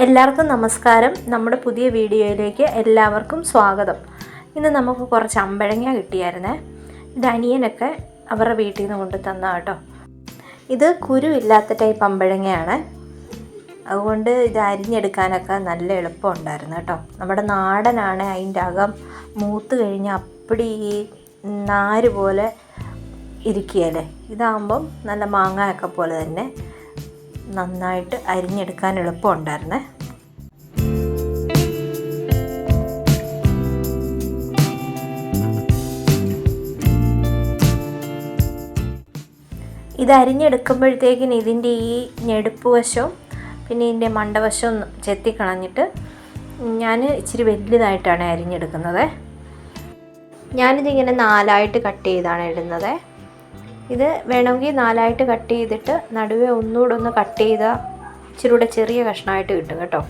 എല്ലാവർക്കും നമസ്കാരം. നമ്മുടെ പുതിയ വീഡിയോയിലേക്ക് എല്ലാവർക്കും സ്വാഗതം. ഇന്ന് നമുക്ക് കുറച്ച് അമ്പഴങ്ങ കിട്ടിയായിരുന്നേ. ഇത് അനിയനൊക്കെ അവരുടെ വീട്ടിൽ നിന്ന് കൊണ്ട് തന്ന കേട്ടോ. ഇത് കുരുവില്ലാത്ത ടൈപ്പ് അമ്പഴങ്ങയാണ്. അതുകൊണ്ട് ഇത് അരിഞ്ഞെടുക്കാനൊക്കെ നല്ല എളുപ്പമുണ്ടായിരുന്നു കേട്ടോ. നമ്മുടെ നാടനാണ്. അതിൻ്റെ അകം മൂത്ത് കഴിഞ്ഞാൽ അപ്പടി ഈ നാര് പോലെ ഇരിക്കുകയല്ലേ. ഇതാകുമ്പം നല്ല മാങ്ങയൊക്കെ പോലെ തന്നെ നന്നായിട്ട് അരിഞ്ഞെടുക്കാൻ എളുപ്പമുണ്ടായിരുന്നേ. ഇത് അരിഞ്ഞെടുക്കുമ്പോഴത്തേക്കിന് ഇതിൻ്റെ ഈ ഞെടുപ്പ് വശവും പിന്നെ ഇതിൻ്റെ മണ്ടവശവും ചെത്തിക്കളഞ്ഞിട്ട് ഞാൻ ഇച്ചിരി വലുതായിട്ടാണ് അരിഞ്ഞെടുക്കുന്നത്. ഞാനിതിങ്ങനെ 4ആയിട്ട് കട്ട് ചെയ്താണ് ഇടുന്നത്. ഇത് വേണമെങ്കിൽ 4ആയിട്ട് കട്ട് ചെയ്തിട്ട് നടുവേ ഒന്നുകൂടെ ഒന്ന് കട്ട് ചെയ്താൽ ഇച്ചിരി കൂടെ ചെറിയ കഷ്ണമായിട്ട് കിട്ടും കേട്ടോ.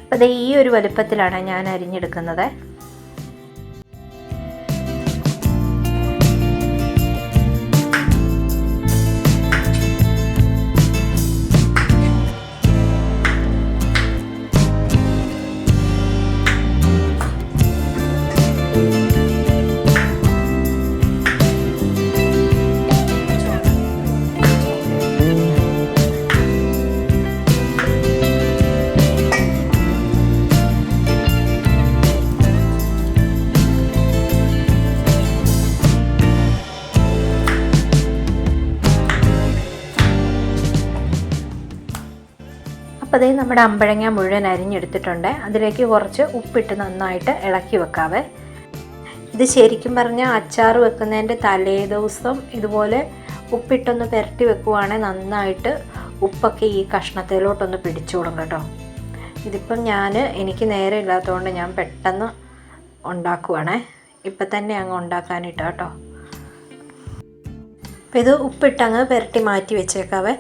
അപ്പോൾ അത് ഈ ഒരു വലുപ്പത്തിലാണ് ഞാൻ അരിഞ്ഞെടുക്കുന്നത്. അപ്പോൾ അതേ നമ്മുടെ അമ്പഴങ്ങ മുഴുവൻ അരിഞ്ഞെടുത്തിട്ടുണ്ട്. അതിലേക്ക് കുറച്ച് ഉപ്പിട്ട് നന്നായിട്ട് ഇളക്കി വെക്കാവേ. ഇത് ശരിക്കും പറഞ്ഞാൽ അച്ചാർ വെക്കുന്നതിൻ്റെ തലേ ദിവസം ഇതുപോലെ ഉപ്പിട്ടൊന്ന് പുരട്ടി വെക്കുവാണെങ്കിൽ നന്നായിട്ട് ഉപ്പൊക്കെ ഈ കഷ്ണത്തിലോട്ടൊന്ന് പിടിച്ചോളും കേട്ടോ. ഇതിപ്പം എനിക്ക് നേരെ ഇല്ലാത്തതുകൊണ്ട് ഞാൻ പെട്ടെന്ന് ഉണ്ടാക്കുവാണേ. ഇപ്പം തന്നെ അങ്ങ് ഉണ്ടാക്കാനിട്ട് കേട്ടോ. അപ്പോൾ ഇത് ഉപ്പിട്ടങ്ങ് പുരട്ടി മാറ്റി വെച്ചേക്കാവേ.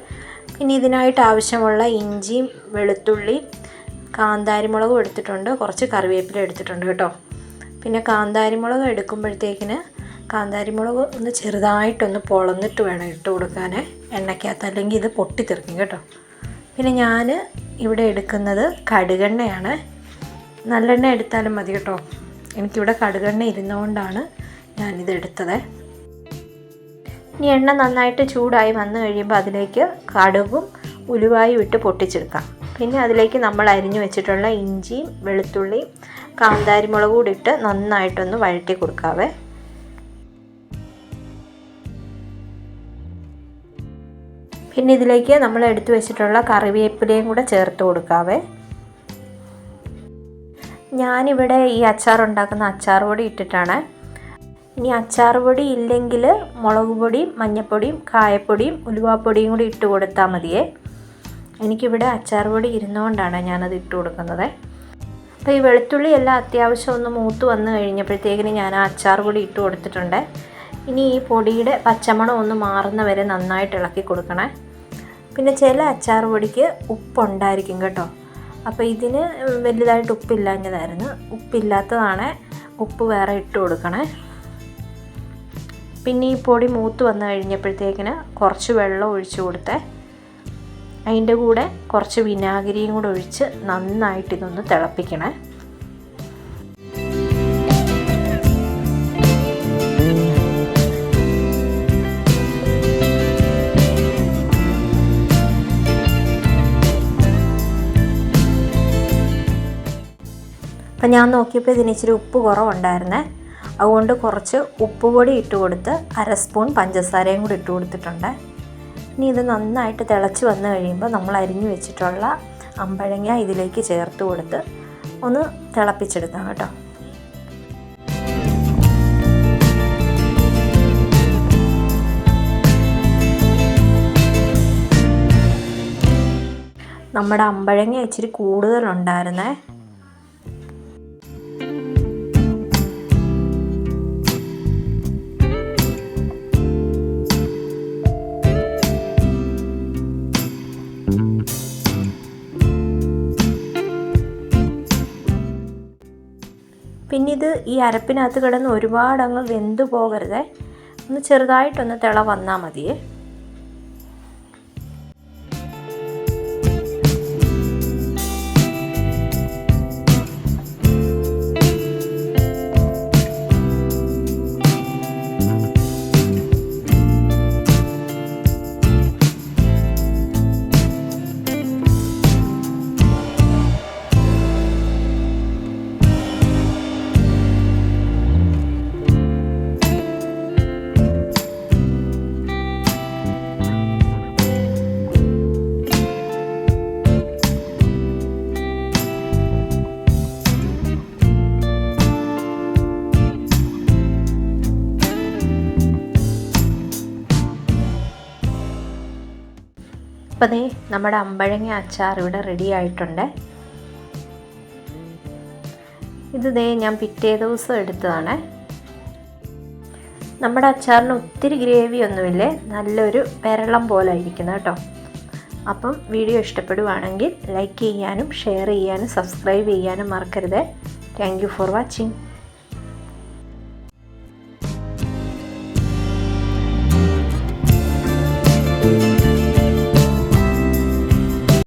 പിന്നെ ഇതിനായിട്ട് ആവശ്യമുള്ള ഇഞ്ചിയും വെളുത്തുള്ളിയും കാന്താരിമുളകും എടുത്തിട്ടുണ്ട്. കുറച്ച് കറിവേപ്പില എടുത്തിട്ടുണ്ട് കേട്ടോ. പിന്നെ കാന്താരിമുളക് എടുക്കുമ്പോഴത്തേക്കിന് കാന്താരിമുളക് ഒന്ന് ചെറുതായിട്ടൊന്ന് പൊളന്നിട്ട് വേണം ഇട്ട് കൊടുക്കാൻ എണ്ണയ്ക്കകത്ത്, അല്ലെങ്കിൽ ഇത് പൊട്ടിത്തെറിക്കും കേട്ടോ. പിന്നെ ഞാൻ ഇവിടെ എടുക്കുന്നത് കടുകെണ്ണയാണ്. നല്ലെണ്ണ എടുത്താലും മതി കേട്ടോ. എനിക്കിവിടെ കടുകെണ്ണ ഇരുന്നുകൊണ്ടാണ് ഞാനിത് എടുത്തത്. ഇനി എണ്ണ നന്നായിട്ട് ചൂടായി വന്നു കഴിയുമ്പോൾ അതിലേക്ക് കടുകും ഉലുവായും ഇട്ട് പൊട്ടിച്ചെടുക്കാം. പിന്നെ അതിലേക്ക് നമ്മൾ അരിഞ്ഞു വെച്ചിട്ടുള്ള ഇഞ്ചിയും വെളുത്തുള്ളിയും കാന്താരിമുളകും കൂടി ഇട്ട് നന്നായിട്ടൊന്ന് വഴറ്റി കൊടുക്കാവേ. പിന്നെ ഇതിലേക്ക് നമ്മൾ എടുത്തു വെച്ചിട്ടുള്ള കറിവേപ്പിലയും കൂടെ ചേർത്ത് കൊടുക്കാവേ. ഞാനിവിടെ ഈ അച്ചാർ ഉണ്ടാക്കുന്ന അച്ചാർ പൊടി ഇട്ടിട്ടാണ്. ഇനി അച്ചാർ പൊടി ഇല്ലെങ്കിൽ മുളക് പൊടിയും മഞ്ഞൾപ്പൊടിയും കായപ്പൊടിയും ഉലുവാപ്പൊടിയും കൂടി ഇട്ട് കൊടുത്താൽ മതിയേ. എനിക്കിവിടെ അച്ചാർ പൊടി ഇരുന്നുകൊണ്ടാണ് ഞാനത് ഇട്ട് കൊടുക്കുന്നത്. അപ്പോൾ ഈ വെളുത്തുള്ളി എല്ലാം അത്യാവശ്യം ഒന്ന് മൂത്ത് വന്നു കഴിഞ്ഞപ്പോഴത്തേക്കിന് ഞാൻ ആ അച്ചാർ പൊടി ഇട്ട് കൊടുത്തിട്ടുണ്ട്. ഇനി ഈ പൊടിയുടെ പച്ചമണം ഒന്ന് മാറുന്ന വരെ നന്നായിട്ട് ഇളക്കി കൊടുക്കണേ. പിന്നെ ചില അച്ചാർ പൊടിക്ക് ഉപ്പുണ്ടായിരിക്കും കേട്ടോ. അപ്പോൾ ഇതിന് വലുതായിട്ട് ഉപ്പില്ലാഞ്ഞതായിരുന്നു. ഉപ്പില്ലാത്തതാണ്, ഉപ്പ് വേറെ ഇട്ട് കൊടുക്കണേ. പിന്നെ ഈ പൊടി മൂത്ത് വന്നു കഴിഞ്ഞപ്പോഴത്തേക്കിന് കുറച്ച് വെള്ളം ഒഴിച്ച് കൊടുത്തേ. അതിൻ്റെ കൂടെ കുറച്ച് വിനാഗിരിയും കൂടെ ഒഴിച്ച് നന്നായിട്ട് ഇതൊന്ന് തിളപ്പിക്കണേ. അപ്പം ഞാൻ നോക്കിയപ്പോൾ ഇതിന് ഇച്ചിരി ഉപ്പ് കുറവുണ്ടായിരുന്നേ. അതുകൊണ്ട് കുറച്ച് ഉപ്പുപൊടി ഇട്ട് കൊടുത്ത് 1/2 സ്പൂൺ പഞ്ചസാരയും കൂടി ഇട്ട് കൊടുത്തിട്ടുണ്ട്. ഇനി ഇത് നന്നായിട്ട് തിളച്ച് വന്നു കഴിയുമ്പോൾ നമ്മൾ അരിഞ്ഞു വെച്ചിട്ടുള്ള അമ്പഴങ്ങ ഇതിലേക്ക് ചേർത്ത് കൊടുത്ത് ഒന്ന് തിളപ്പിച്ചെടുക്കാം കേട്ടോ. നമ്മുടെ അമ്പഴങ്ങ ഇച്ചിരി കൂടുതലുണ്ടായിരുന്നേ. പിന്നെ ഇത് ഈ അരപ്പിനകത്ത് കിടന്ന് ഒരുപാട് അങ്ങ് വെന്ത് പോകരുത്, ഒന്ന് ചെറുതായിട്ടൊന്ന് തിള വന്നാൽ മതിയേ. അപ്പോൾ ദേ നമ്മുടെ അമ്പഴങ്ങ അച്ചാർ ഇവിടെ റെഡി ആയിട്ടുണ്ട്. ഇത് ദേ ഞാൻ പിറ്റേ ദിവസം എടുത്തതാണ്. നമ്മുടെ അച്ചാറിന് ഒത്തിരി ഗ്രേവി ഒന്നുമില്ലേ, നല്ലൊരു പെരളം പോലെ ഇരിക്കുന്നത് കേട്ടോ. അപ്പം വീഡിയോ ഇഷ്ടപ്പെടുവാണെങ്കിൽ ലൈക്ക് ചെയ്യാനും ഷെയർ ചെയ്യാനും സബ്സ്ക്രൈബ് ചെയ്യാനും മറക്കരുത്. Thank you for watching.